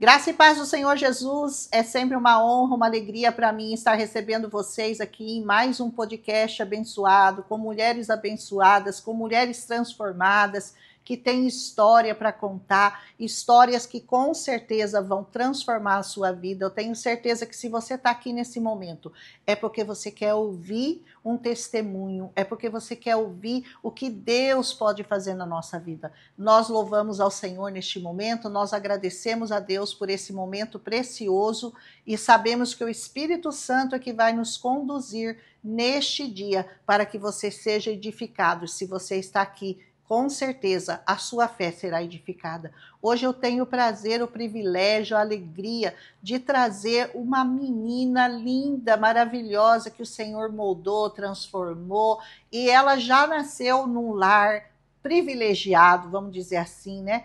Graça e paz do Senhor Jesus, é sempre uma honra, uma alegria para mim estar recebendo vocês aqui em mais um podcast abençoado, com mulheres abençoadas, com mulheres transformadas, que têm história para contar, histórias que com certeza vão transformar a sua vida. Eu tenho certeza que se você está aqui nesse momento, é porque você quer ouvir um testemunho, é porque você quer ouvir o que Deus pode fazer na nossa vida. Nós louvamos ao Senhor neste momento, nós agradecemos a Deus por esse momento precioso e sabemos que o Espírito Santo é que vai nos conduzir neste dia para que você seja edificado. Se você está aqui, com certeza a sua fé será edificada. Hoje eu tenho o prazer, o privilégio, a alegria de trazer uma menina linda, maravilhosa, que o Senhor moldou, transformou, e ela já nasceu num lar privilegiado, vamos dizer assim, né?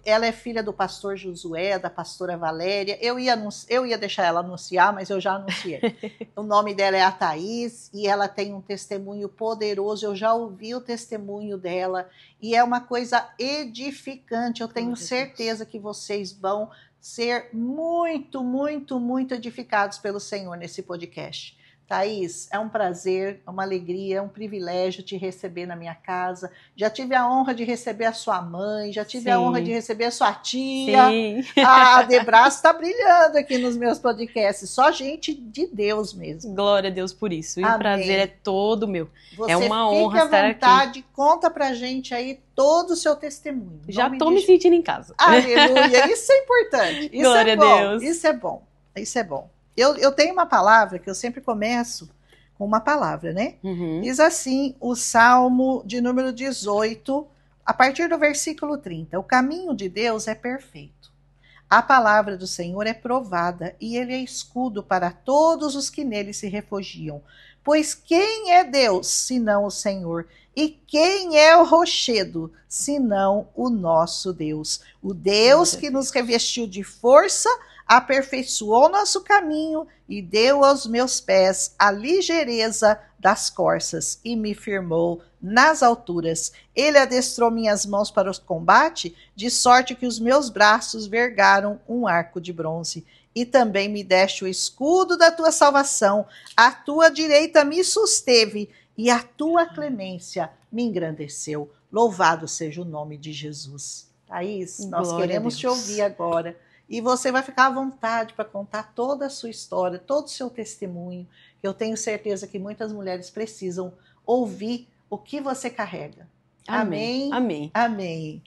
Ela é filha do pastor Josué, da pastora Valéria. Eu ia deixar ela anunciar, mas eu já anunciei. O nome dela é a Thaís e ela tem um testemunho poderoso. Eu já ouvi o testemunho dela e é uma coisa edificante. Eu tenho certeza que vocês vão ser muito, muito, muito edificados pelo Senhor nesse podcast. Thaís, é um prazer, uma alegria, é um privilégio te receber na minha casa. Já tive a honra de receber a sua mãe, já tive a honra de receber a sua tia. Sim. A Debraço está brilhando aqui nos meus podcasts, só gente de Deus mesmo. Glória a Deus por isso, e o prazer é todo meu. Você é uma honra estar aqui. Fique à vontade, conta pra gente aí todo o seu testemunho. Já estou me sentindo em casa. Aleluia, isso é importante. Isso Glória é bom, a Deus. Isso é bom, isso é bom. Eu tenho uma palavra que eu sempre começo com uma palavra, né? Uhum. Diz assim, o Salmo de número 18, a partir do versículo 30. O caminho de Deus é perfeito. A palavra do Senhor é provada e ele é escudo para todos os que nele se refugiam. Pois quem é Deus, senão o Senhor? E quem é o rochedo, senão o nosso Deus? O Deus que nos revestiu de força, aperfeiçoou nosso caminho e deu aos meus pés a ligeireza das corças e me firmou nas alturas. Ele adestrou minhas mãos para o combate, de sorte que os meus braços vergaram um arco de bronze. E também me deste o escudo da tua salvação, a tua direita me susteve e a tua clemência me engrandeceu. Louvado seja o nome de Jesus. Thaís, nós queremos te ouvir agora. E você vai ficar à vontade para contar toda a sua história, todo o seu testemunho. Eu tenho certeza que muitas mulheres precisam ouvir o que você carrega. Amém. Amém. Amém.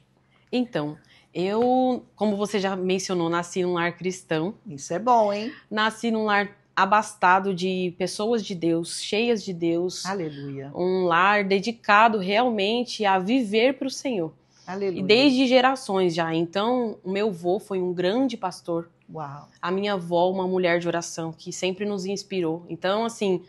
Então, eu, como você já mencionou, nasci num lar cristão. Isso é bom, hein? Nasci num lar abastado de pessoas de Deus, cheias de Deus. Aleluia. Um lar dedicado realmente a viver para o Senhor. Aleluia. E desde gerações já. Então, o meu avô foi um grande pastor. Uau. A minha avó, uma mulher de oração, que sempre nos inspirou. Então, assim,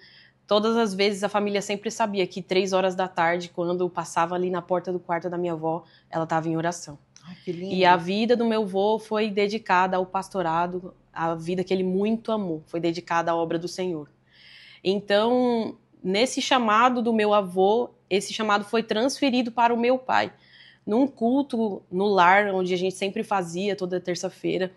todas as vezes a família sempre sabia que 3 horas da tarde, quando eu passava ali na porta do quarto da minha avó, ela estava em oração. Ai, que lindo. E a vida do meu avô foi dedicada ao pastorado, a vida que ele muito amou, foi dedicada à obra do Senhor. Então, nesse chamado do meu avô, esse chamado foi transferido para o meu pai. Num culto no lar, onde a gente sempre fazia toda terça-feira,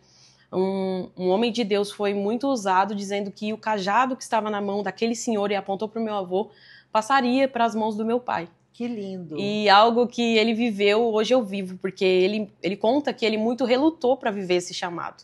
um homem de Deus foi muito ousado, dizendo que o cajado que estava na mão daquele senhor e apontou para o meu avô, passaria para as mãos do meu pai. Que lindo. E algo que ele viveu, hoje eu vivo, porque ele conta que ele muito relutou para viver esse chamado.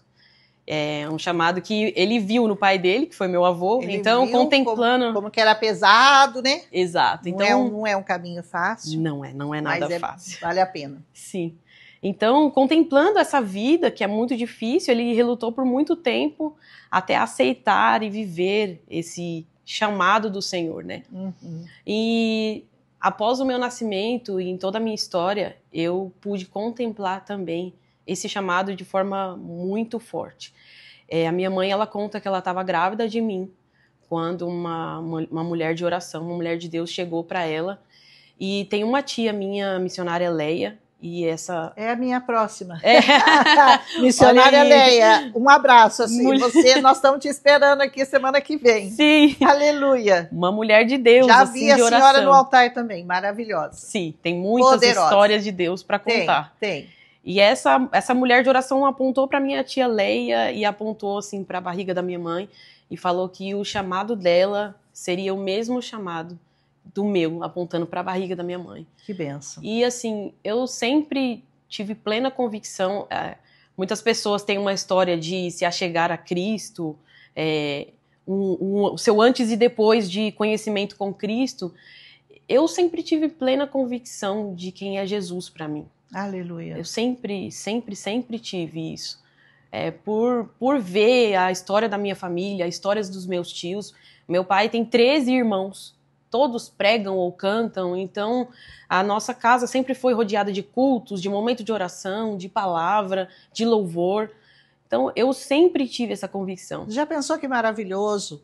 É um chamado que ele viu no pai dele, que foi meu avô, ele então contemplando... Como que era pesado, né? Exato. Não é um caminho fácil. Não é nada fácil. Vale a pena. Sim. Então, contemplando essa vida, que é muito difícil, ele relutou por muito tempo até aceitar e viver esse chamado do Senhor, né? Uhum. E após o meu nascimento e em toda a minha história, eu pude contemplar também esse chamado de forma muito forte. A minha mãe, ela conta que ela estava grávida de mim quando uma mulher de oração, uma mulher de Deus chegou para ela. E tem uma tia minha, missionária Leia, e essa... É a minha próxima. Missionária Leia, um abraço, assim, nós estamos te esperando aqui semana que vem. Sim. Aleluia. Uma mulher de Deus, já assim, vi a de oração. Senhora no altar também, maravilhosa. Sim, tem muitas poderosa. Histórias de Deus para contar. Tem. E essa mulher de oração apontou para minha tia Leia e apontou assim para a barriga da minha mãe e falou que o chamado dela seria o mesmo chamado do meu, apontando para a barriga da minha mãe. Que bênção. E assim, eu sempre tive plena convicção. Muitas pessoas têm uma história de se achegar a Cristo, o seu antes e depois de conhecimento com Cristo. Eu sempre tive plena convicção de quem é Jesus para mim. Aleluia. Eu sempre tive isso. Por ver a história da minha família, as histórias dos meus tios. Meu pai tem 13 irmãos, todos pregam ou cantam, então a nossa casa sempre foi rodeada de cultos, de momento de oração, de palavra, de louvor. Então eu sempre tive essa convicção. Já pensou que maravilhoso,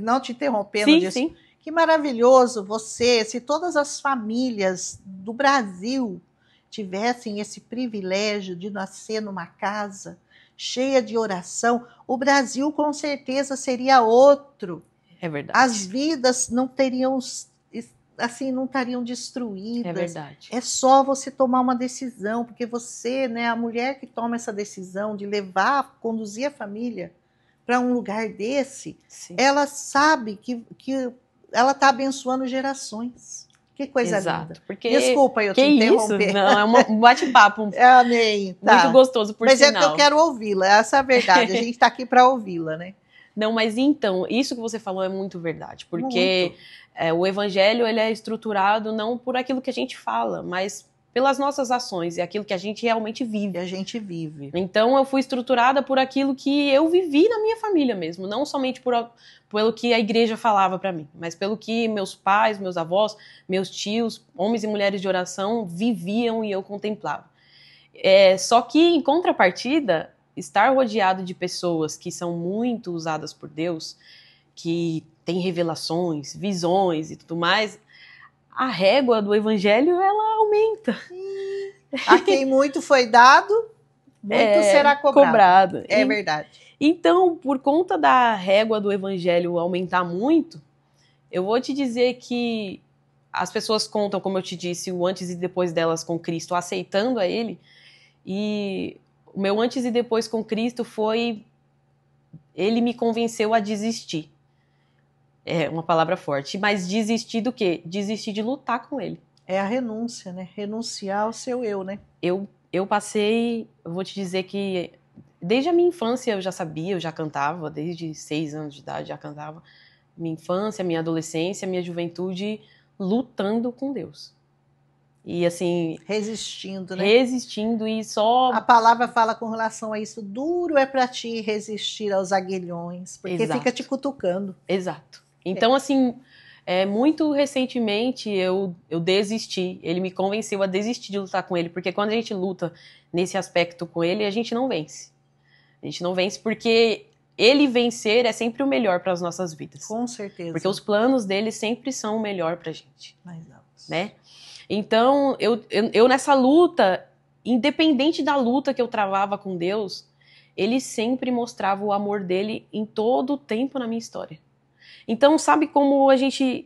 não te interrompendo sim, disso, sim. Que maravilhoso você, se todas as famílias do Brasil tivessem esse privilégio de nascer numa casa cheia de oração, o Brasil com certeza seria outro. É verdade. As vidas não teriam, assim, não estariam destruídas. É verdade. É só você tomar uma decisão, porque você, né, a mulher que toma essa decisão de levar, conduzir a família para um lugar desse, sim, ela sabe que ela está abençoando gerações. Que coisa linda. Porque, desculpa eu te interromper. Isso? Não, é um bate-papo. Amém. Tá. Muito gostoso, por mas sinal. Mas é que eu quero ouvi-la, essa é a verdade. A gente está aqui para ouvi-la, né? Não, mas então, isso que você falou é muito verdade. Porque o evangelho ele é estruturado não por aquilo que a gente fala, mas pelas nossas ações, é aquilo que a gente realmente vive. A gente vive. Então eu fui estruturada por aquilo que eu vivi na minha família mesmo, não somente pelo que a igreja falava para mim, mas pelo que meus pais, meus avós, meus tios, homens e mulheres de oração viviam e eu contemplava. Só que, em contrapartida, estar rodeado de pessoas que são muito usadas por Deus, que têm revelações, visões e tudo mais, a régua do evangelho, ela aumenta. A quem muito foi dado, muito será cobrado. É verdade. Então, por conta da régua do evangelho aumentar muito, eu vou te dizer que as pessoas contam, como eu te disse, o antes e depois delas com Cristo, aceitando a Ele. E o meu antes e depois com Cristo foi... Ele me convenceu a desistir. É uma palavra forte. Mas desistir do quê? Desistir de lutar com Ele. É a renúncia, né? Renunciar ao seu eu, né? Eu passei... Eu vou te dizer que... Desde a minha infância eu já sabia, eu já cantava, desde 6 anos de idade já cantava. Minha infância, minha adolescência, minha juventude, lutando com Deus. E assim... Resistindo, né? Resistindo e só... A palavra fala com relação a isso. Duro é para ti resistir aos aguilhões, porque fica te cutucando. Exato. Então, assim, muito recentemente eu desisti. Ele me convenceu a desistir de lutar com ele, porque quando a gente luta nesse aspecto com ele, a gente não vence. A gente não vence porque ele vencer é sempre o melhor para as nossas vidas. Com certeza. Porque os planos dele sempre são o melhor para a gente. Mais altos. Né? Então, eu nessa luta, independente da luta que eu travava com Deus, ele sempre mostrava o amor dele em todo o tempo na minha história. Então, sabe como a gente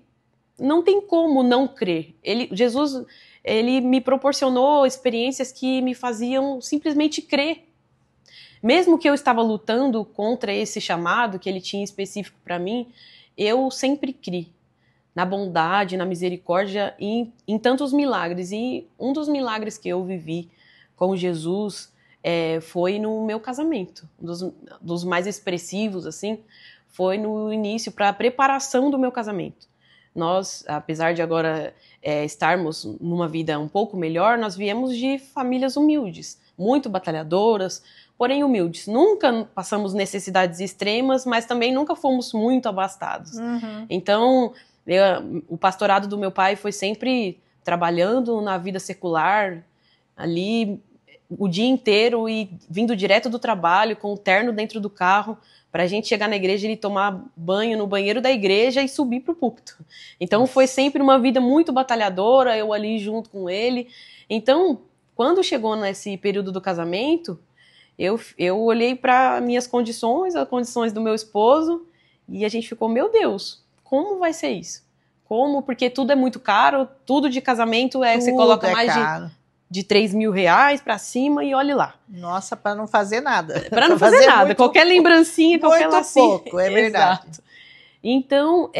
não tem como não crer. Jesus, ele me proporcionou experiências que me faziam simplesmente crer. Mesmo que eu estava lutando contra esse chamado que ele tinha específico para mim, eu sempre criei na bondade, na misericórdia e em tantos milagres. E um dos milagres que eu vivi com Jesus foi no meu casamento. Um dos mais expressivos, assim, foi no início, para a preparação do meu casamento. Nós, apesar de agora estarmos numa vida um pouco melhor, nós viemos de famílias humildes, muito batalhadoras, porém humildes. Nunca passamos necessidades extremas, mas também nunca fomos muito abastados. Uhum. Então, o pastorado do meu pai foi sempre trabalhando na vida secular, ali o dia inteiro e vindo direto do trabalho, com o terno dentro do carro, para a gente chegar na igreja e ele tomar banho no banheiro da igreja e subir para o púlpito. Então foi sempre uma vida muito batalhadora, eu ali junto com ele. Então, quando chegou nesse período do casamento, eu olhei para minhas condições, as condições do meu esposo, e a gente ficou, meu Deus, como vai ser isso? Como? Porque tudo é muito caro, tudo de casamento você coloca mais caro. de 3 mil reais para cima e olhe lá. Nossa, para não fazer nada. Para não fazer nada, muito, qualquer lembrancinha, qualquer lacinho. Muito pouco, é verdade. Exato. Então,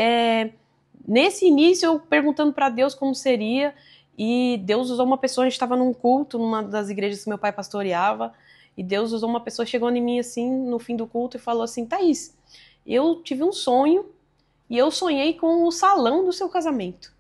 nesse início, eu perguntando para Deus como seria, e Deus usou uma pessoa, a gente estava num culto, numa das igrejas que meu pai pastoreava, e Deus usou uma pessoa, chegou em mim assim, no fim do culto, e falou assim, Thaís, eu tive um sonho, e eu sonhei com o salão do seu casamento.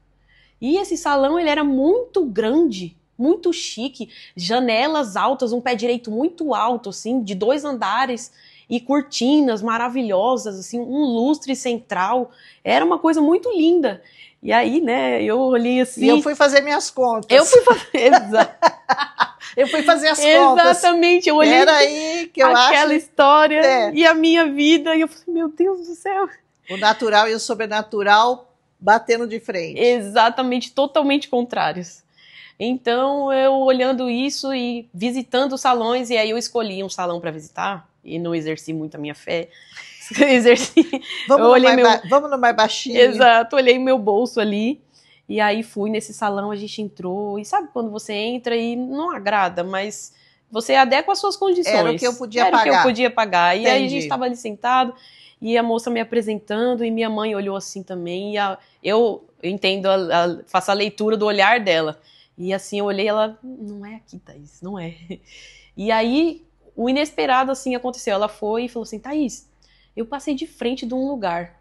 E esse salão, ele era muito grande, muito chique, janelas altas, um pé direito muito alto, assim, de 2 andares, e cortinas maravilhosas, assim, um lustre central, era uma coisa muito linda. E aí, né, eu olhei assim... E eu fui fazer minhas contas. Eu fui fazer, eu fui fazer as contas. Exatamente, eu olhei era aí que eu aquela acho... história e a minha vida, e eu falei, meu Deus do céu. O natural e o sobrenatural batendo de frente. Exatamente, totalmente contrários. Então, eu olhando isso e visitando os salões, e aí eu escolhi um salão para visitar, e não exerci muito a minha fé. Vamos no mais baixinho. Exato, olhei meu bolso ali, e aí fui nesse salão, a gente entrou, e sabe quando você entra e não agrada, mas você adequa as suas condições. Era o que eu podia pagar. Era o que eu podia pagar. E Entendi. aí a gente estava ali sentado, e a moça me apresentando, e minha mãe olhou assim também, e eu entendo, faço a leitura do olhar dela. E assim, eu olhei, ela, não é aqui, Thaís, não é. E aí, o inesperado, assim, aconteceu. Ela foi e falou assim, Thaís, eu passei de frente de um lugar.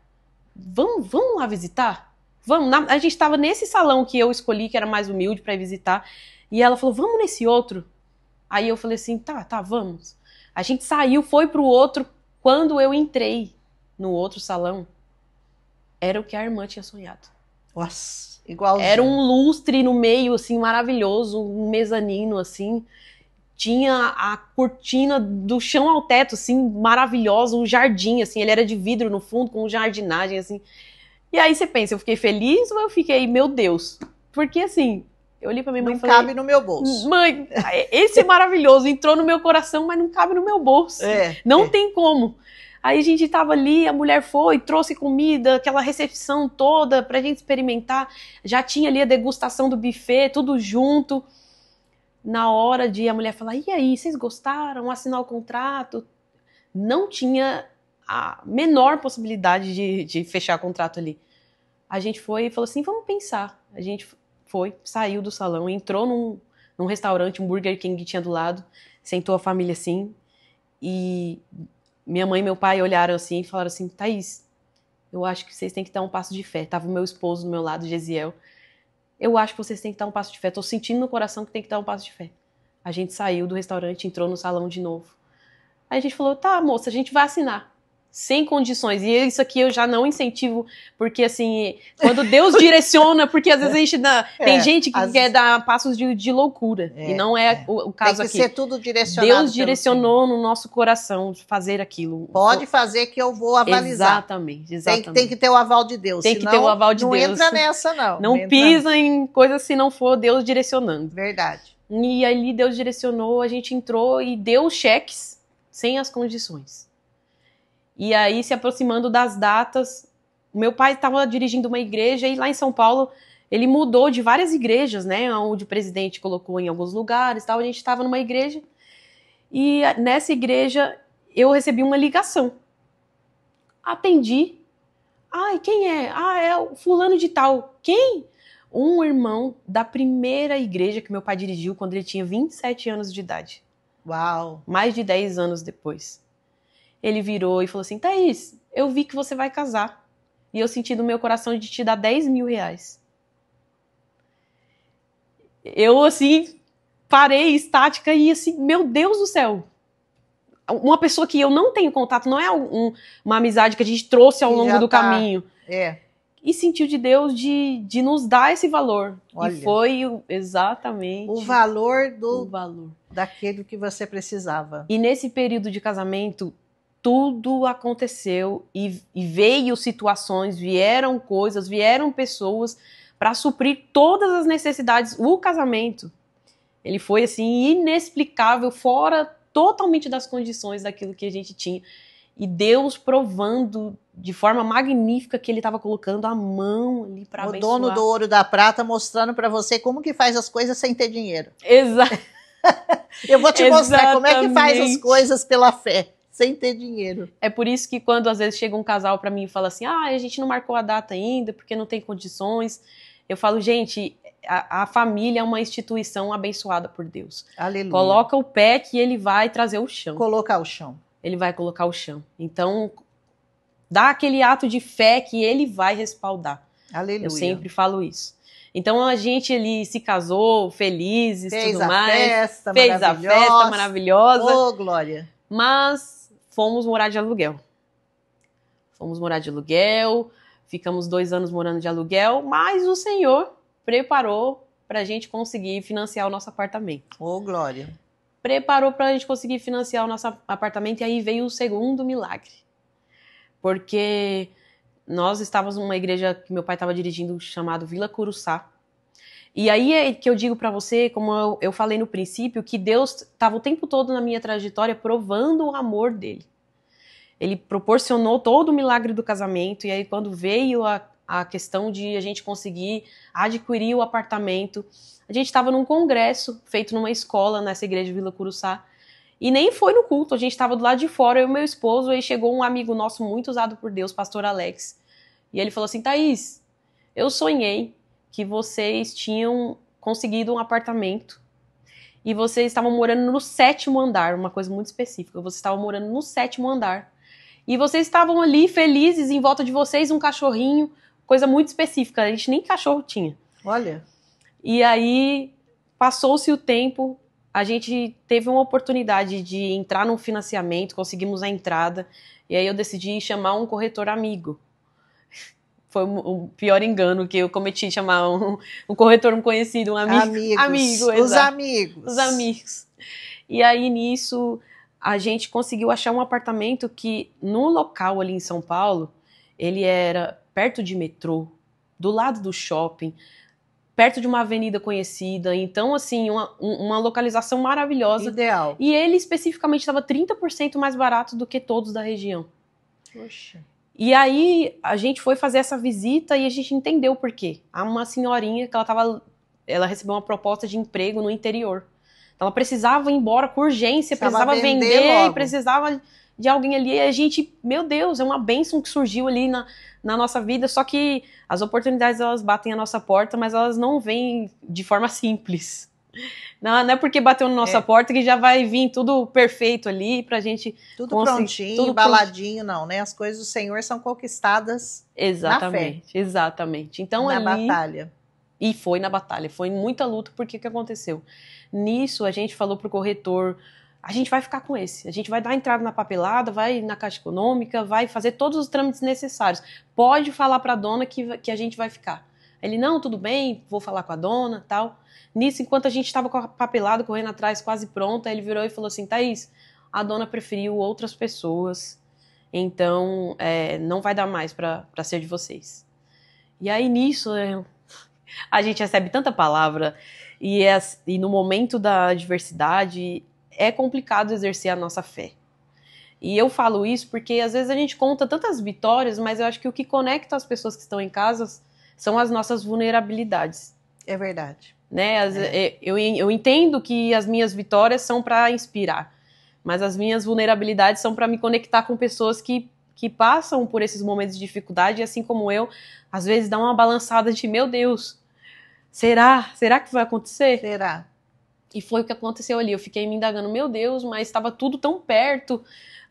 Vamos lá visitar? Vamos. A gente estava nesse salão que eu escolhi, que era mais humilde para visitar. E ela falou, vamos nesse outro? Aí eu falei assim, tá, vamos. A gente saiu, foi pro outro. Quando eu entrei no outro salão, era o que a irmã tinha sonhado. Nossa, igualzinho. Era um lustre no meio, assim, maravilhoso, um mezanino, assim. Tinha a cortina do chão ao teto, assim, maravilhosa, um jardim, assim. Ele era de vidro no fundo, com jardinagem, assim. E aí você pensa, eu fiquei feliz ou eu fiquei, meu Deus? Porque, assim, eu olhei pra minha mãe e falei... Não cabe no meu bolso. Mãe, esse é maravilhoso, entrou no meu coração, mas não cabe no meu bolso. Não tem como. Aí a gente tava ali, a mulher foi, trouxe comida, aquela recepção toda pra gente experimentar. Já tinha ali a degustação do buffet, tudo junto. Na hora de a mulher falar, e aí, vocês gostaram? Assinar o contrato? Não tinha a menor possibilidade de fechar o contrato ali. A gente foi e falou assim, vamos pensar. A gente foi, saiu do salão, entrou num restaurante, um Burger King que tinha do lado, sentou a família assim, e... Minha mãe e meu pai olharam assim e falaram assim, Thaís, eu acho que vocês têm que dar um passo de fé. Tava o meu esposo do meu lado, Gesiel. Eu acho que vocês têm que dar um passo de fé. Tô sentindo no coração que tem que dar um passo de fé. A gente saiu do restaurante, entrou no salão de novo. Aí a gente falou, tá, moça, a gente vai assinar. Sem condições. E isso aqui eu já não incentivo, porque assim, quando Deus direciona, porque às vezes a gente tem gente que quer dar passos de loucura. E não é o caso aqui. Tem que ser tudo direcionado. Deus direcionou no nosso coração de fazer aquilo. Pode fazer que eu vou avalizar. Exatamente. Tem que ter o aval de Deus. Tem que ter o aval de Deus. Não entra nessa, não. Não pisa em coisas se não for Deus direcionando. Verdade. E ali Deus direcionou, a gente entrou e deu cheques sem as condições. E aí, se aproximando das datas, meu pai estava dirigindo uma igreja e lá em São Paulo ele mudou de várias igrejas, né? Onde o presidente colocou em alguns lugares, tal. A gente estava numa igreja e nessa igreja eu recebi uma ligação. Atendi. Ai, quem é? Ah, é o fulano de tal. Quem? Um irmão da primeira igreja que meu pai dirigiu quando ele tinha 27 anos de idade. Uau! Mais de 10 anos depois. Ele virou e falou assim, Thaís, eu vi que você vai casar. E eu senti no meu coração de te dar 10 mil reais. Eu, assim, parei estática e assim, meu Deus do céu. Uma pessoa que eu não tenho contato, não é uma amizade que a gente trouxe ao longo do caminho. E sentiu de Deus de nos dar esse valor. Olha, e foi exatamente o valor daquele que você precisava. E nesse período de casamento, tudo aconteceu e veio situações, vieram coisas, vieram pessoas para suprir todas as necessidades. O casamento, ele foi assim inexplicável, fora totalmente das condições daquilo que a gente tinha. E Deus provando de forma magnífica que ele estava colocando a mão ali para abençoar. O dono do ouro e da prata mostrando para você como que faz as coisas sem ter dinheiro. Exato. Eu vou te mostrar como é que faz as coisas pela fé, sem ter dinheiro. É por isso que quando às vezes chega um casal para mim e fala assim, a gente não marcou a data ainda porque não tem condições, eu falo, gente, a família é uma instituição abençoada por Deus. Aleluia. Coloca o pé que ele vai trazer o chão. Colocar o chão. Ele vai colocar o chão. Então, dá aquele ato de fé que ele vai respaldar. Aleluia. Eu sempre falo isso. Então a gente ali se casou, felizes, tudo mais. Fez a festa maravilhosa. Oh, glória. Mas fomos morar de aluguel. Ficamos 2 anos morando de aluguel, mas o Senhor preparou para a gente conseguir financiar o nosso apartamento. Oh, glória. Preparou para a gente conseguir financiar o nosso apartamento e aí veio o segundo milagre. Porque nós estávamos numa igreja que meu pai estava dirigindo, chamado Vila Curuçá. E aí é que eu digo para você, como eu falei no princípio, que Deus estava o tempo todo na minha trajetória provando o amor dele. Ele proporcionou todo o milagre do casamento, e aí quando veio a questão de a gente conseguir adquirir o apartamento, a gente estava num congresso feito numa escola nessa igreja Vila Curuçá, e nem foi no culto, a gente estava do lado de fora, eu e meu esposo, aí chegou um amigo nosso muito usado por Deus, pastor Alex, e ele falou assim, Thaís, eu sonhei que vocês tinham conseguido um apartamento e vocês estavam morando no 7º andar, uma coisa muito específica, vocês estavam morando no 7º andar, e vocês estavam ali felizes, em volta de vocês um cachorrinho, coisa muito específica, a gente nem cachorro tinha. Olha. E aí, passou-se o tempo, a gente teve uma oportunidade de entrar num financiamento, conseguimos a entrada, e aí eu decidi chamar um corretor amigo. Foi o pior engano que eu cometi, chamar um corretor, um conhecido, um amigo. Amigos. Os amigos. Os amigos. E aí, nisso, a gente conseguiu achar um apartamento que, no local ali em São Paulo, ele era perto de metrô, do lado do shopping, perto de uma avenida conhecida, então, assim, uma localização maravilhosa. Ideal. E ele, especificamente, estava 30% mais barato do que todos da região. Poxa. E aí, a gente foi fazer essa visita e a gente entendeu o porquê. Há uma senhorinha que ela recebeu uma proposta de emprego no interior. Então, ela precisava ir embora com urgência, precisava vender logo. E precisava de alguém ali. E a gente, meu Deus, é uma bênção que surgiu ali na nossa vida, só que as oportunidades, elas batem a nossa porta, mas elas não vêm de forma simples. Não é porque bateu na nossa porta que já vai vir tudo perfeito ali pra gente tudo prontinho, tudo embaladinho, não, né? As coisas do Senhor são conquistadas na fé. Exatamente. Então, na batalha. E foi na batalha, foi muita luta, porque o que aconteceu? Nisso, a gente falou pro corretor, a gente vai ficar com esse, a gente vai dar entrada na papelada, vai na Caixa Econômica, vai fazer todos os trâmites necessários. Pode falar pra dona que a gente vai ficar. Ele, não, tudo bem, vou falar com a dona, tal. Nisso, enquanto a gente estava com a papelada, correndo atrás, quase pronta, ele virou e falou assim, Thaís, a dona preferiu outras pessoas, então não vai dar mais para ser de vocês. E aí, nisso, a gente recebe tanta palavra, e no momento da adversidade, é complicado exercer a nossa fé. E eu falo isso porque, às vezes, a gente conta tantas vitórias, mas eu acho que o que conecta as pessoas que estão em casa são as nossas vulnerabilidades. É verdade. Né? Eu entendo que as minhas vitórias são para inspirar, mas as minhas vulnerabilidades são para me conectar com pessoas que passam por esses momentos de dificuldade, e assim como eu, às vezes dá uma balançada de, meu Deus, será que vai acontecer? Será? E foi o que aconteceu ali, eu fiquei me indagando, meu Deus, mas estava tudo tão perto,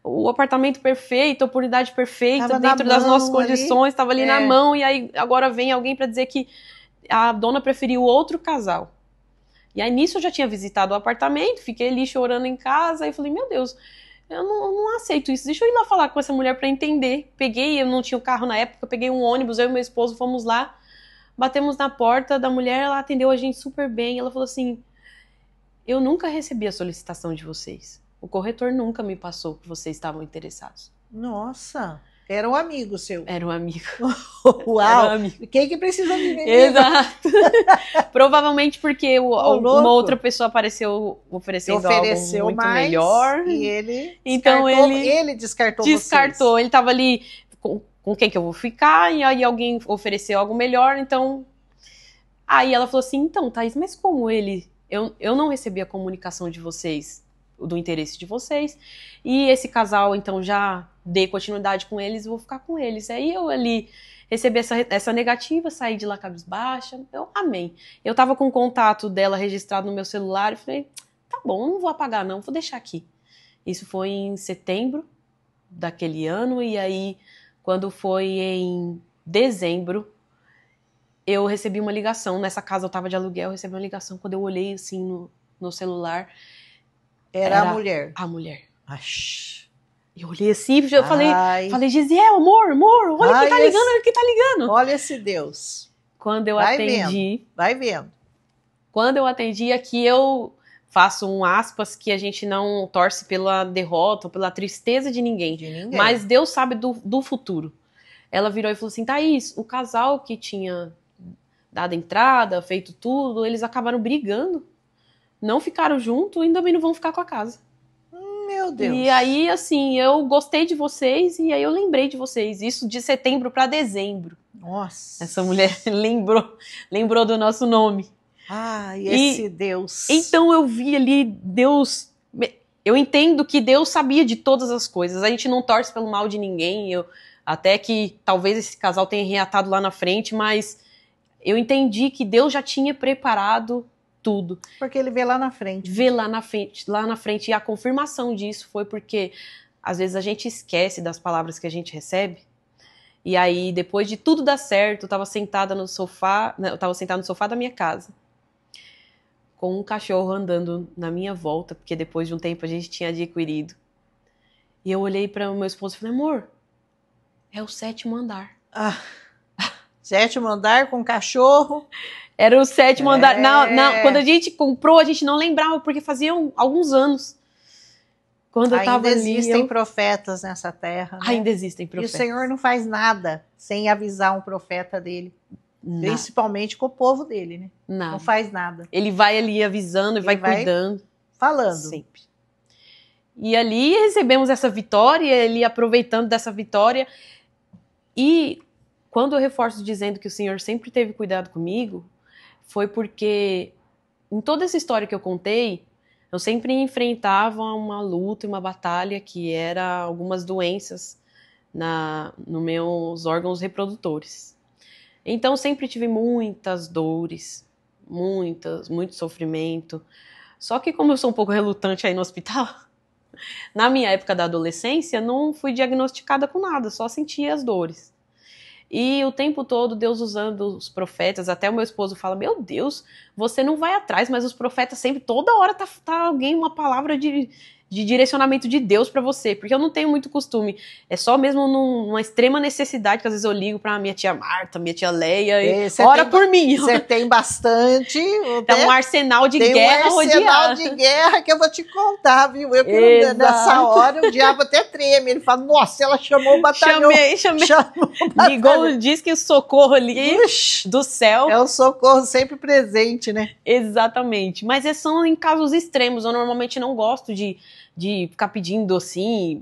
o apartamento perfeito, a oportunidade perfeita, tava dentro das nossas condições, estava ali na mão, e aí agora vem alguém para dizer que a dona preferiu outro casal. E aí nisso eu já tinha visitado o apartamento, fiquei ali chorando em casa, e falei, meu Deus, eu não aceito isso, deixa eu ir lá falar com essa mulher para entender. Eu não tinha um carro na época, peguei um ônibus, eu e meu esposo fomos lá, batemos na porta da mulher, ela atendeu a gente super bem, ela falou assim, eu nunca recebi a solicitação de vocês, o corretor nunca me passou que vocês estavam interessados. Nossa, era um amigo seu. Era um amigo. Uau! Era um amigo. Quem que precisa de mim? Exato. Provavelmente porque uma outra pessoa apareceu oferecendo algo muito melhor. E ele então descartou. Ele descartou vocês. Ele estava ali com quem que eu vou ficar, e aí alguém ofereceu algo melhor, então... Aí ela falou assim, então, Thaís, mas como eu não recebi a comunicação de vocês, do interesse de vocês, e esse casal, então, já dei continuidade com eles, vou ficar com eles. Aí eu ali recebi essa negativa, saí de lá cabisbaixa, eu amei. Eu tava com o contato dela registrado no meu celular, e falei, tá bom, não vou apagar não, vou deixar aqui. Isso foi em setembro daquele ano, e aí, quando foi em dezembro, eu recebi uma ligação. Nessa casa eu tava de aluguel, eu recebi uma ligação. Quando eu olhei assim no celular, era a mulher. A mulher. Ash. Eu olhei assim, eu falei, Gisiel, amor, olha quem tá ligando, olha quem tá ligando. Olha esse Deus. Quando eu atendi. Vai vendo. Quando eu atendi, aqui eu faço um aspas que a gente não torce pela derrota ou pela tristeza de ninguém. Mas Deus sabe do futuro. Ela virou e falou assim, Thaís, o casal que tinha dado entrada, feito tudo, eles acabaram brigando, não ficaram juntos e também não vão ficar com a casa. Meu Deus. E aí, assim, eu gostei de vocês e aí eu lembrei de vocês. Isso de setembro para dezembro. Nossa. Essa mulher lembrou do nosso nome. Esse Deus. Então eu vi ali Deus... Eu entendo que Deus sabia de todas as coisas. A gente não torce pelo mal de ninguém. Até que talvez esse casal tenha reatado lá na frente, mas eu entendi que Deus já tinha preparado tudo. Porque ele vê lá na frente. Vê lá na frente. E a confirmação disso foi porque, às vezes, a gente esquece das palavras que a gente recebe. E aí, depois de tudo dar certo, eu estava sentada no sofá da minha casa, com um cachorro andando na minha volta, porque depois de um tempo a gente tinha adquirido. E eu olhei para o meu esposo e falei, amor, é o 7º andar. 7º andar com cachorro. Era o 7º andar. Quando a gente comprou, a gente não lembrava, porque faziam alguns anos. Quando eu tava ali, ainda existem profetas nessa terra. Né? Ainda existem profetas. E o Senhor não faz nada sem avisar um profeta dele. Nada. Principalmente com o povo dele, né? Nada. Não faz nada. Ele vai ali avisando e vai cuidando. Falando. Sempre. E ali recebemos essa vitória, ele aproveitando dessa vitória. E quando eu reforço dizendo que o Senhor sempre teve cuidado comigo, foi porque em toda essa história que eu contei, eu sempre enfrentava uma luta e uma batalha que era algumas doenças nos meus órgãos reprodutores. Então sempre tive muitas dores, muito sofrimento. Só que como eu sou um pouco relutante aí no hospital, na minha época da adolescência, não fui diagnosticada com nada, só sentia as dores. E o tempo todo Deus usando os profetas, até o meu esposo fala, meu Deus, você não vai atrás, mas os profetas sempre, toda hora tá alguém, uma palavra de direcionamento de Deus pra você, porque eu não tenho muito costume, é só mesmo numa extrema necessidade, que às vezes eu ligo pra minha tia Marta, minha tia Leia, e ora por mim. Você tem bastante... Tem um arsenal de guerra rodeado. Tem um arsenal de guerra que eu vou te contar, viu? Nessa hora o diabo até treme, ele fala, nossa, ela chamou o batalhão. Chamei. Ligou, diz que o socorro ali do céu. É o socorro sempre presente, né? Exatamente, mas são em casos extremos, eu normalmente não gosto de ficar pedindo assim,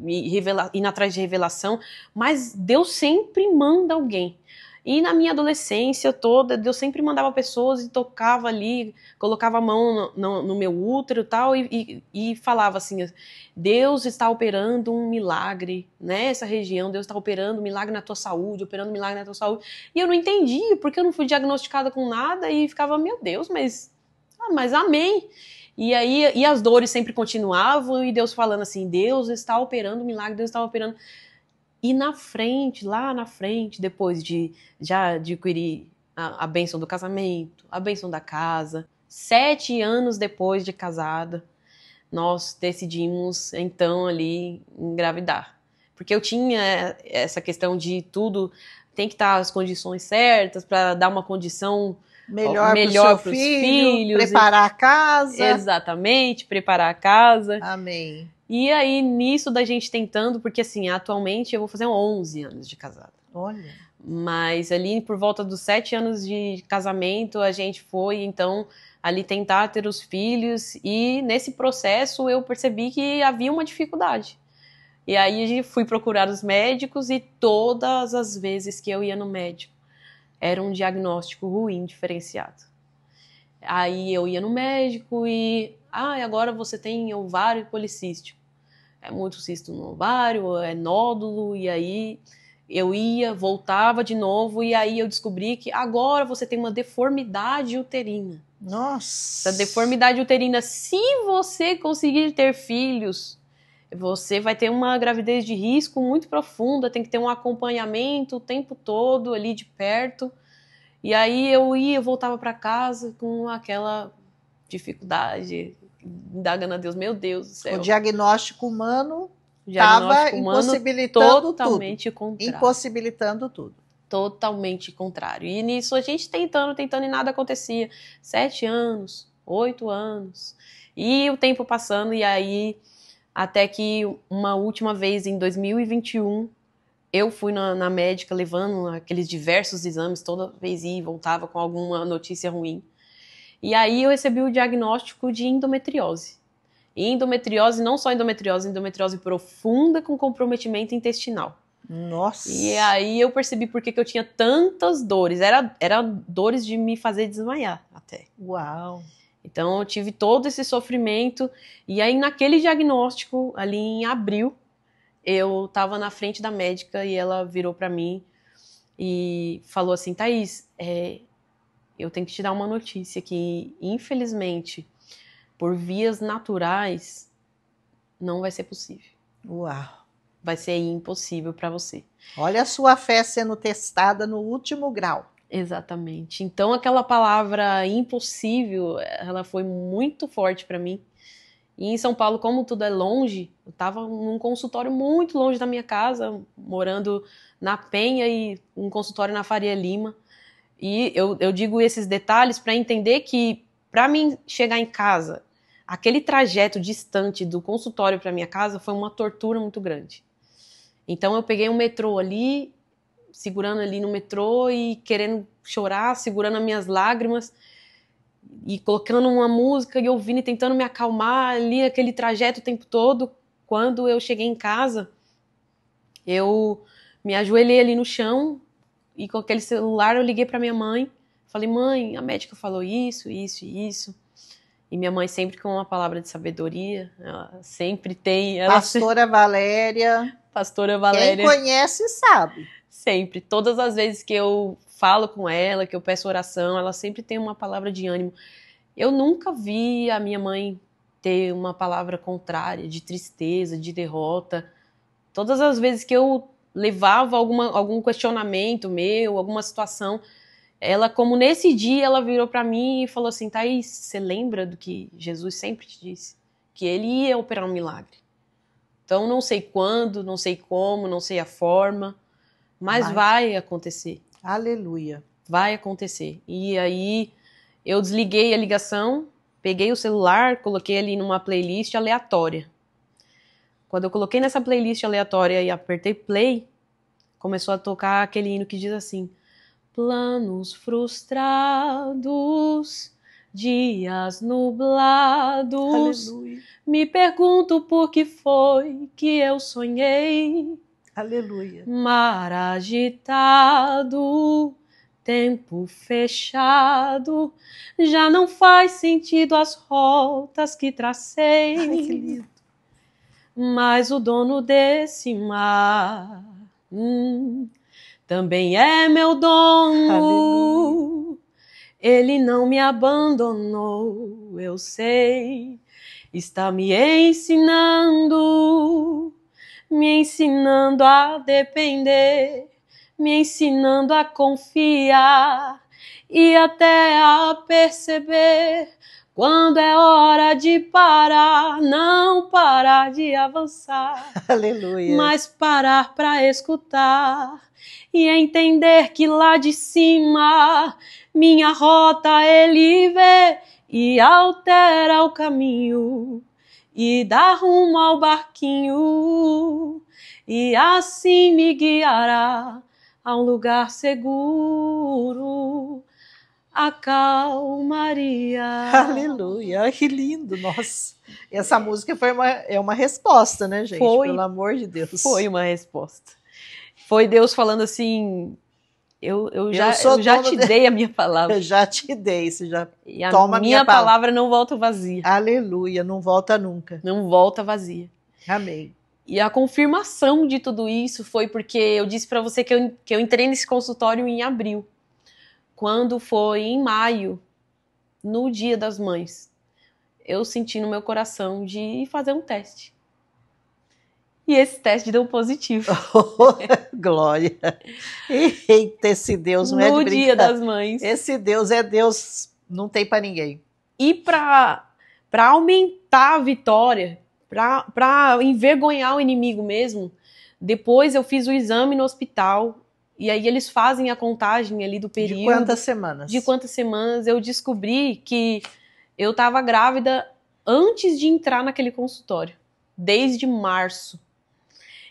indo atrás de revelação, mas Deus sempre manda alguém. E na minha adolescência toda, Deus sempre mandava pessoas e tocava ali, colocava a mão no meu útero e tal, e falava assim, Deus está operando um milagre nessa região, Deus está operando um milagre na tua saúde, operando um milagre na tua saúde. E eu não entendia, porque eu não fui diagnosticada com nada, e ficava, meu Deus, mas amém. E aí, e as dores sempre continuavam, e Deus falando assim, Deus está operando um milagre, Deus está operando. E lá na frente, depois de já adquirir a bênção do casamento, a bênção da casa, 7 anos depois de casada, nós decidimos, então, ali, engravidar. Porque eu tinha essa questão de tudo, tem que estar as condições certas para dar uma condição melhor para os filhos. Preparar a casa. Exatamente, preparar a casa. Amém. E aí, nisso da gente tentando, porque assim, atualmente eu vou fazer 11 anos de casada. Olha. Mas ali, por volta dos 7 anos de casamento, a gente foi, então, ali tentar ter os filhos. E nesse processo eu percebi que havia uma dificuldade. E aí fui procurar os médicos e todas as vezes que eu ia no médico era um diagnóstico ruim, diferenciado. Aí eu ia no médico e agora você tem ovário policístico. É muito cisto no ovário, é nódulo, e aí eu ia, voltava de novo, e aí eu descobri que agora você tem uma deformidade uterina. Nossa! Essa deformidade uterina, se você conseguir ter filhos, você vai ter uma gravidez de risco muito profunda, tem que ter um acompanhamento o tempo todo ali de perto. E aí eu ia, voltava para casa com aquela dificuldade, indagando a Deus, meu Deus do céu. O diagnóstico humano estava impossibilitando totalmente tudo. contrário. Impossibilitando tudo. Totalmente contrário. E nisso a gente tentando e nada acontecia. 7 anos, 8 anos. E o tempo passando, e aí até que uma última vez, em 2021, eu fui na médica levando aqueles diversos exames, toda vez ia e voltava com alguma notícia ruim. E aí eu recebi o diagnóstico de endometriose. E endometriose, não só endometriose profunda com comprometimento intestinal. Nossa! E aí eu percebi por que eu tinha tantas dores. Era dores de me fazer desmaiar até. Uau! Então eu tive todo esse sofrimento. E aí naquele diagnóstico, ali em abril, eu estava na frente da médica e ela virou para mim e falou assim, Thaís, eu tenho que te dar uma notícia que, infelizmente, por vias naturais, não vai ser possível. Uau! Vai ser impossível para você. Olha a sua fé sendo testada no último grau. Exatamente. Então, aquela palavra impossível, ela foi muito forte para mim. E em São Paulo, como tudo é longe, eu estava num consultório muito longe da minha casa, morando na Penha e um consultório na Faria Lima. E eu digo esses detalhes para entender que, para mim chegar em casa, aquele trajeto distante do consultório para minha casa foi uma tortura muito grande. Então eu peguei um metrô ali, segurando ali no metrô e querendo chorar, segurando as minhas lágrimas e colocando uma música e ouvindo e tentando me acalmar ali aquele trajeto o tempo todo. Quando eu cheguei em casa, eu me ajoelhei ali no chão e com aquele celular eu liguei para minha mãe. Falei, mãe, a médica falou isso, isso e isso. E minha mãe sempre com uma palavra de sabedoria, ela sempre tem... Pastora Valéria. Pastora Valéria. Quem conhece sabe. Sempre. Todas as vezes que eu falo com ela, que eu peço oração, ela sempre tem uma palavra de ânimo. Eu nunca vi a minha mãe ter uma palavra contrária, de tristeza, de derrota. Todas as vezes que eu levava algum questionamento meu, alguma situação, ela, como nesse dia, ela virou para mim e falou assim, Thaís, você lembra do que Jesus sempre te disse? Que ele ia operar um milagre. Então, não sei quando, não sei como, não sei a forma, mas vai acontecer. Aleluia. Vai acontecer. E aí, eu desliguei a ligação, peguei o celular, coloquei ali numa playlist aleatória. Quando eu coloquei nessa playlist aleatória e apertei play, começou a tocar aquele hino que diz assim, planos frustrados, dias nublados, Aleluia. Me pergunto por que foi que eu sonhei. Aleluia. Mar agitado, tempo fechado, já não faz sentido as rotas que tracei. Ai, que lindo. Mas o dono desse mar também é meu dono. Aleluia. Ele não me abandonou, eu sei. Está me ensinando a depender, me ensinando a confiar e até a perceber quando é hora de parar, não parar de avançar, Aleluia. mas parar para escutar e entender que lá de cima minha rota ele vê e altera o caminho e dá rumo ao barquinho e assim me guiará a um lugar seguro. a calmaria. Aleluia, que lindo, nossa. Essa música é uma resposta, né, gente? Foi. Pelo amor de Deus. Foi uma resposta. Foi Deus falando assim, eu já te dei a minha palavra. Eu já te dei, você já e a toma minha palavra não volta vazia. Aleluia, não volta nunca. Não volta vazia. Amém. E a confirmação de tudo isso foi porque eu disse para você que eu entrei nesse consultório em abril. Quando foi em maio, no Dia das Mães, eu senti no meu coração de fazer um teste. E esse teste deu positivo. Glória. Eita, esse Deus não é de brincadeira. No Dia das Mães. Esse Deus é Deus, não tem para ninguém. E para aumentar a vitória, para envergonhar o inimigo mesmo, depois eu fiz o exame no hospital. E aí eles fazem a contagem ali do período. De quantas semanas? De quantas semanas. Eu descobri que eu estava grávida antes de entrar naquele consultório. Desde março.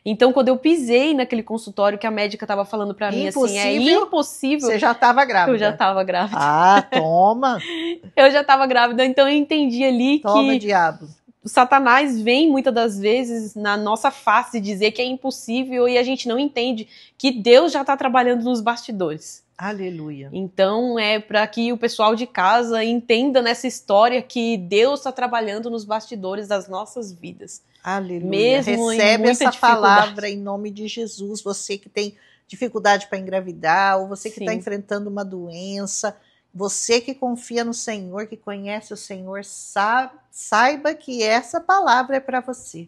Então, quando eu pisei naquele consultório que a médica estava falando para mim assim, é impossível. Você já estava grávida. Eu já estava grávida. Ah, toma. Eu já estava grávida, então eu entendi ali toma, diabo. O Satanás vem muitas das vezes na nossa face dizer que é impossível e a gente não entende que Deus já está trabalhando nos bastidores. Aleluia. Então é para que o pessoal de casa entenda nessa história que Deus está trabalhando nos bastidores das nossas vidas. Aleluia. Mesmo recebe essa palavra em nome de Jesus. Você que tem dificuldade para engravidar, ou você que está enfrentando uma doença, você que confia no Senhor, que conhece o Senhor, saiba que essa palavra é para você.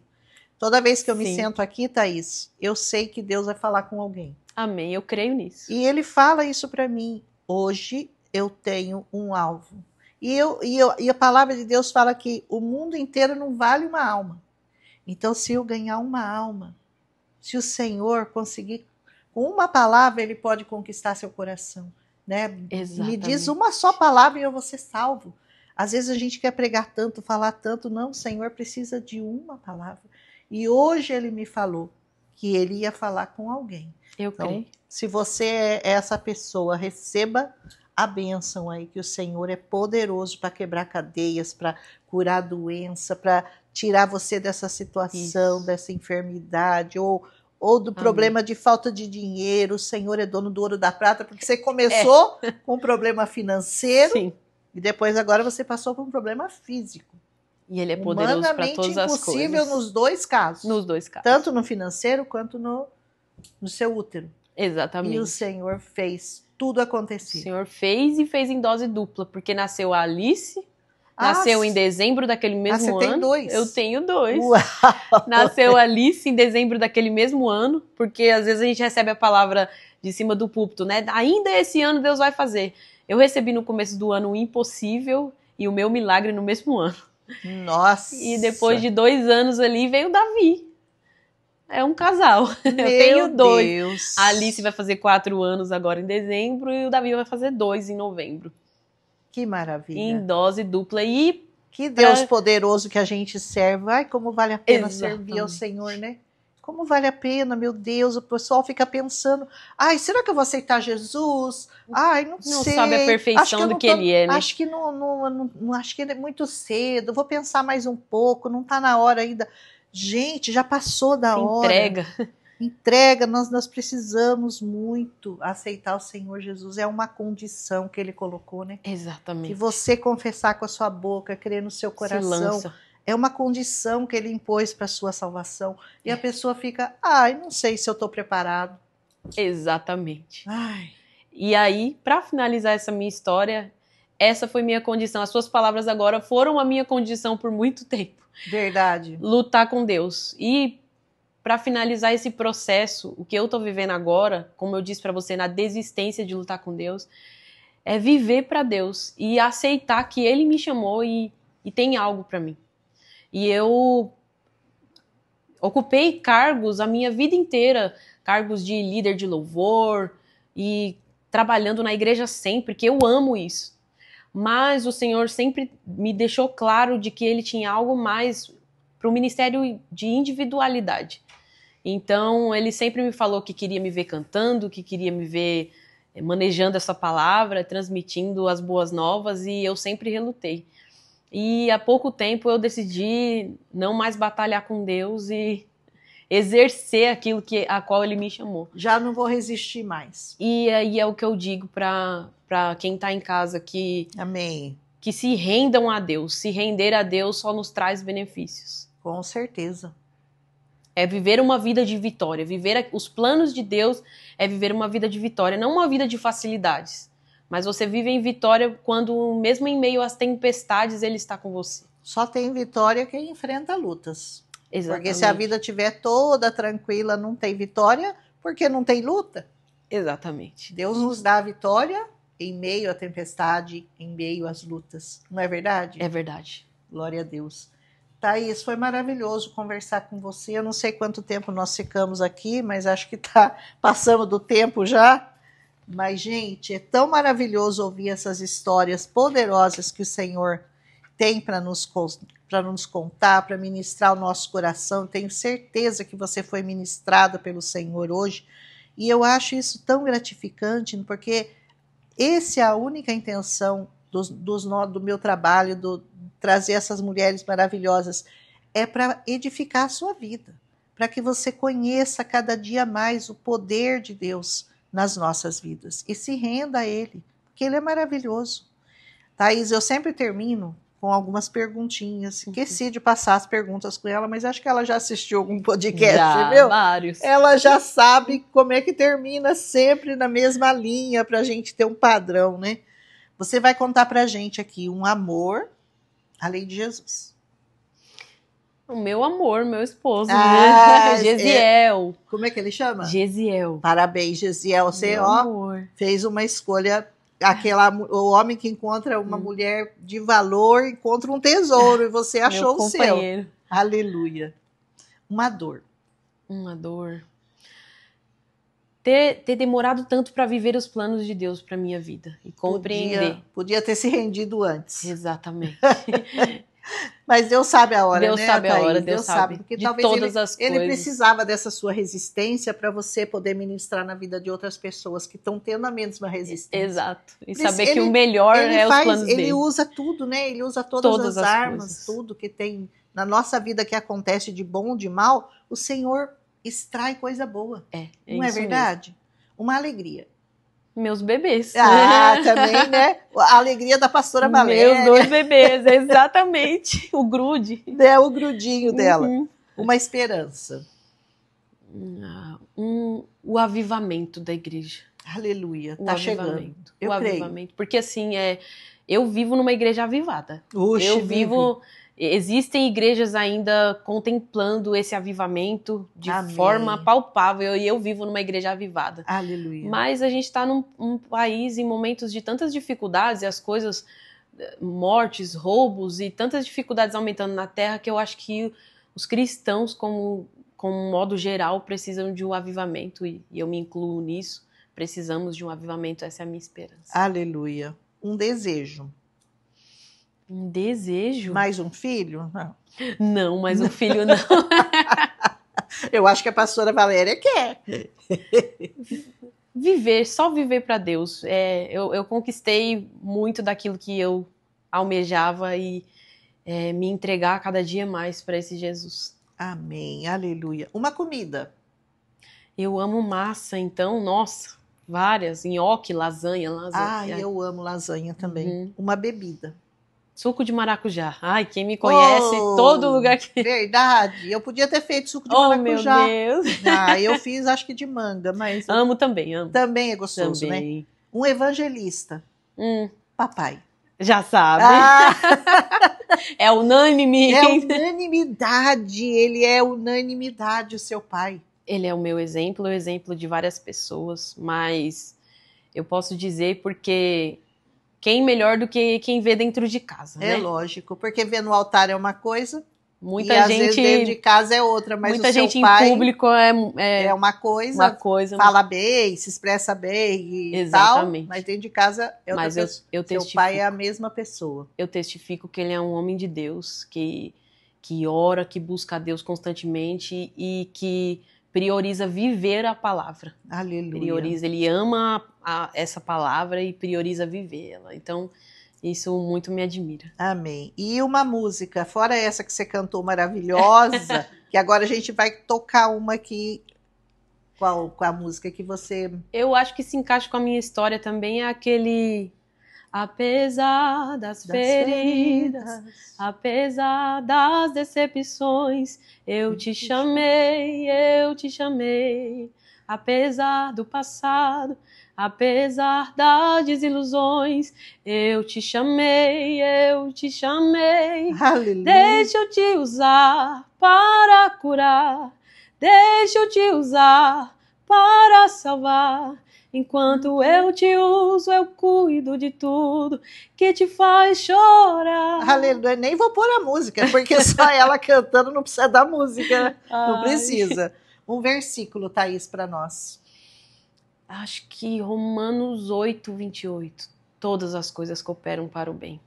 Toda vez que eu me sento aqui, Thaís, eu sei que Deus vai falar com alguém. Amém, eu creio nisso. E Ele fala isso para mim. Hoje eu tenho um alvo. E a palavra de Deus fala que o mundo inteiro não vale uma alma. Então, se eu ganhar uma alma, se o Senhor conseguir, com uma palavra, Ele pode conquistar seu coração. Né? Me diz uma só palavra e eu vou ser salvo. Às vezes a gente quer pregar tanto, falar tanto. Não, o Senhor precisa de uma palavra. E hoje Ele me falou que Ele ia falar com alguém. Eu creio. Se você é essa pessoa, receba a bênção aí, que o Senhor é poderoso para quebrar cadeias, para curar doença, para tirar você dessa situação, dessa enfermidade, ou do problema de falta de dinheiro. O Senhor é dono do ouro e da prata, porque você começou com um problema financeiro e depois agora você passou por um problema físico. E Ele é poderoso para todas as coisas. Impossível nos dois casos. Nos dois casos. Tanto no financeiro quanto no seu útero. Exatamente. E o Senhor fez tudo acontecer. O Senhor fez e fez em dose dupla, porque nasceu a Alice, nasceu em dezembro daquele mesmo ano. Você tem 2? Eu tenho 2. Uau. Nasceu a Alice em dezembro daquele mesmo ano, porque às vezes a gente recebe a palavra de cima do púlpito, né? Ainda esse ano Deus vai fazer. Eu recebi no começo do ano o impossível e o meu milagre no mesmo ano. Nossa! E depois de 2 anos ali veio o Davi. É um casal. Eu tenho 2. Deus. A Alice vai fazer 4 anos agora em dezembro e o Davi vai fazer 2 em novembro. Que maravilha. Em dose dupla. E que Deus poderoso que a gente serve. Ai, como vale a pena servir ao Senhor, né? Como vale a pena, meu Deus. O pessoal fica pensando, ai, será que eu vou aceitar Jesus? Ai, não sei. Não sabe a perfeição do que Ele é, né? Acho que não acho que é muito cedo. Vou pensar mais um pouco, não está na hora ainda. Gente, já passou da hora. Entrega, nós precisamos muito aceitar o Senhor Jesus. É uma condição que Ele colocou, né? Exatamente. Que você confessar com a sua boca, crer no seu coração. É uma condição que Ele impôs para a sua salvação. E a pessoa fica, ai, não sei se eu estou preparado. Exatamente. Ai. E aí, para finalizar essa minha história, essa foi minha condição. As suas palavras agora foram a minha condição por muito tempo. Verdade. Lutar com Deus. E para finalizar esse processo, o que eu tô vivendo agora, como eu disse para você, na desistência de lutar com Deus, é viver para Deus e aceitar que Ele me chamou e tem algo para mim. E eu ocupei cargos a minha vida inteira, cargos de líder de louvor e trabalhando na igreja sempre, que eu amo isso. Mas o Senhor sempre me deixou claro de que Ele tinha algo mais para o ministério de individualidade. Então, Ele sempre me falou que queria me ver cantando, que queria me ver manejando essa palavra, transmitindo as boas novas, e eu sempre relutei. E há pouco tempo eu decidi não mais batalhar com Deus e exercer aquilo a qual Ele me chamou. Já não vou resistir mais. E aí é o que eu digo para quem está em casa, Amém. Que se rendam a Deus. Se render a Deus só nos traz benefícios. Com certeza. É viver uma vida de vitória. Viver os planos de Deus é viver uma vida de vitória, não uma vida de facilidades. Mas você vive em vitória quando, mesmo em meio às tempestades, Ele está com você. Só tem vitória quem enfrenta lutas. Exatamente. Porque se a vida estiver toda tranquila, não tem vitória, porque não tem luta. Exatamente. Deus nos dá a vitória em meio à tempestade, em meio às lutas. Não é verdade? É verdade. Glória a Deus. Thaís, foi maravilhoso conversar com você. Eu não sei quanto tempo nós ficamos aqui, mas acho que está passando do tempo já. Mas, gente, é tão maravilhoso ouvir essas histórias poderosas que o Senhor tem para nos contar, para ministrar o nosso coração. Tenho certeza que você foi ministrada pelo Senhor hoje. E eu acho isso tão gratificante, porque essa é a única intenção do meu trabalho, trazer essas mulheres maravilhosas, é para edificar a sua vida, para que você conheça cada dia mais o poder de Deus nas nossas vidas e se renda a Ele, porque Ele é maravilhoso. Thaís, eu sempre termino com algumas perguntinhas. Esqueci de passar as perguntas com ela, mas acho que ela já assistiu algum podcast, já, viu? Vários. Ela já sabe como é que termina sempre na mesma linha, para a gente ter um padrão, né? Você vai contar para a gente aqui um amor além de Jesus. O meu amor, meu esposo, Gesiel. Como é que ele chama? Gesiel. Parabéns, Gesiel. Você, fez uma escolha. O homem que encontra uma mulher de valor encontra um tesouro e você achou o seu. Aleluia. Uma dor. Uma dor. Ter demorado tanto para viver os planos de Deus para minha vida e compreender. Podia ter se rendido antes. Exatamente. Mas Deus sabe a hora, Deus né, sabe Thaís? a hora, Deus sabe porque de talvez todas as coisas. Ele precisava dessa sua resistência para você poder ministrar na vida de outras pessoas que estão tendo a mesma resistência. Exato. E saber que o melhor é os planos dele. Ele usa tudo, né? Ele usa todas as armas, coisas. Tudo que tem na nossa vida que acontece de bom ou de mal, o Senhor extrai coisa boa. Não é verdade? Mesmo. Uma alegria. Meus bebês. Também, né? A alegria da pastora Valéria. Meus 2 bebês, exatamente. O grude. O grudinho dela. Uma esperança. O avivamento da igreja. Aleluia. Tá chegando. Eu creio. Avivamento. Porque assim, eu vivo numa igreja avivada. Vivo. Existem igrejas ainda contemplando esse avivamento de forma palpável e eu vivo numa igreja avivada. Aleluia. Mas a gente está num país em momentos de tantas dificuldades e as coisas, mortes, roubos e tantas dificuldades aumentando na terra que eu acho que os cristãos, como modo geral, precisam de um avivamento e eu me incluo nisso. Precisamos de um avivamento, essa é a minha esperança. Aleluia. Um desejo. Um desejo? Mais um filho? Não. Não, mais um filho não. Eu acho que a pastora Valéria quer. Só viver para Deus. Eu conquistei muito daquilo que eu almejava e me entregar cada dia mais para esse Jesus. Amém, aleluia. Uma comida. Eu amo massa, então, nossa, várias. Nhoque, lasanha. Eu amo lasanha também. Uma bebida. Suco de maracujá. Ai, quem me conhece, todo lugar que... Verdade. Eu podia ter feito suco de maracujá. Meu Deus. Eu fiz, acho que de manga, mas... Amo também, amo. Também é gostoso, também. Né? Um evangelista. Papai. Já sabe. É unânime. É unanimidade. Ele é unanimidade, o seu pai. Ele é o meu exemplo, o exemplo de várias pessoas, mas eu posso dizer porque... Quem melhor do que quem vê dentro de casa, né? É lógico, porque ver no altar é uma coisa, muita e gente, às vezes dentro de casa é outra, mas muita o seu gente pai em público é uma coisa, fala bem, se expressa bem e exatamente. Tal, mas dentro de casa é outra pessoa. Seu pai é a mesma pessoa. Eu testifico que ele é um homem de Deus, que ora, que busca a Deus constantemente e que prioriza viver a palavra. Aleluia. Ele ama essa palavra e prioriza vivê-la. Então, isso muito me admira. Amém. E uma música, fora essa que você cantou maravilhosa, que agora a gente vai tocar uma aqui. Qual a música que você... Eu acho que se encaixa com a minha história também, é aquele... Apesar das feridas, apesar das decepções, eu te chamei, eu te chamei. Apesar do passado, apesar das desilusões, eu te chamei, eu te chamei. Aleluia. Deixa eu te usar para curar, deixa eu te usar para salvar. Enquanto eu te uso, eu cuido de tudo que te faz chorar. Aleluia, nem vou pôr a música, porque só ela cantando não precisa da música, não precisa. Um versículo, Thaís, para nós. Acho que Romanos 8, 28. Todas as coisas cooperam para o bem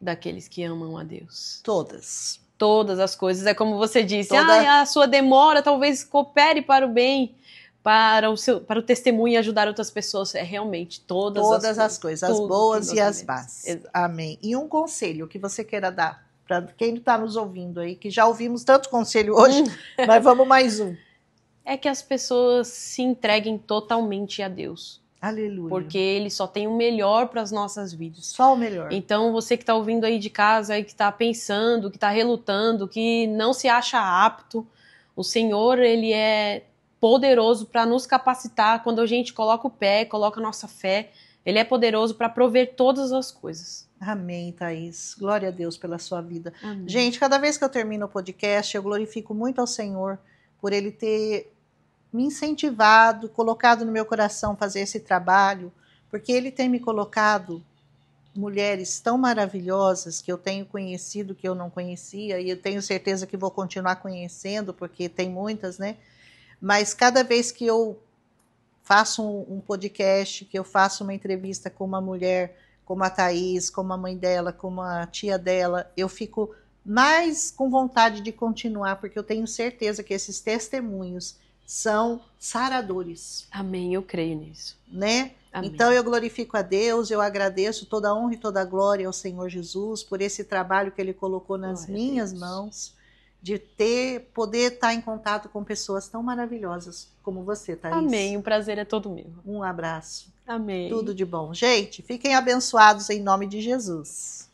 daqueles que amam a Deus. Todas. Todas as coisas, é como você disse, a sua demora talvez coopere para o bem, para o testemunho e ajudar outras pessoas. É realmente todas as coisas, as boas e as más. Amém. E um conselho que você queira dar para quem está nos ouvindo aí, que já ouvimos tanto conselho hoje, mas vamos mais um. É que as pessoas se entreguem totalmente a Deus. Aleluia. Porque Ele só tem o melhor para as nossas vidas. Só o melhor. Então, você que está ouvindo aí de casa, aí que está pensando, que está relutando, que não se acha apto, o Senhor, Ele é poderoso para nos capacitar. Quando a gente coloca o pé, coloca a nossa fé, Ele é poderoso para prover todas as coisas. Amém, Thaís. Glória a Deus pela sua vida. Amém. Gente, cada vez que eu termino o podcast, eu glorifico muito ao Senhor por Ele ter me incentivado, colocado no meu coração fazer esse trabalho, porque Ele tem me colocado mulheres tão maravilhosas que eu tenho conhecido, que eu não conhecia, e eu tenho certeza que vou continuar conhecendo, porque tem muitas, né? Mas cada vez que eu faço um podcast, que eu faço uma entrevista com uma mulher, como a Thaís, como a mãe dela, como a tia dela, eu fico mais com vontade de continuar, porque eu tenho certeza que esses testemunhos são saradores. Amém, eu creio nisso. Né? Amém. Então eu glorifico a Deus, eu agradeço toda a honra e toda a glória ao Senhor Jesus por esse trabalho que Ele colocou nas minhas mãos, de poder estar em contato com pessoas tão maravilhosas como você, Thaís. Amém, o prazer é todo meu. Um abraço. Amém. Tudo de bom. Gente, fiquem abençoados em nome de Jesus.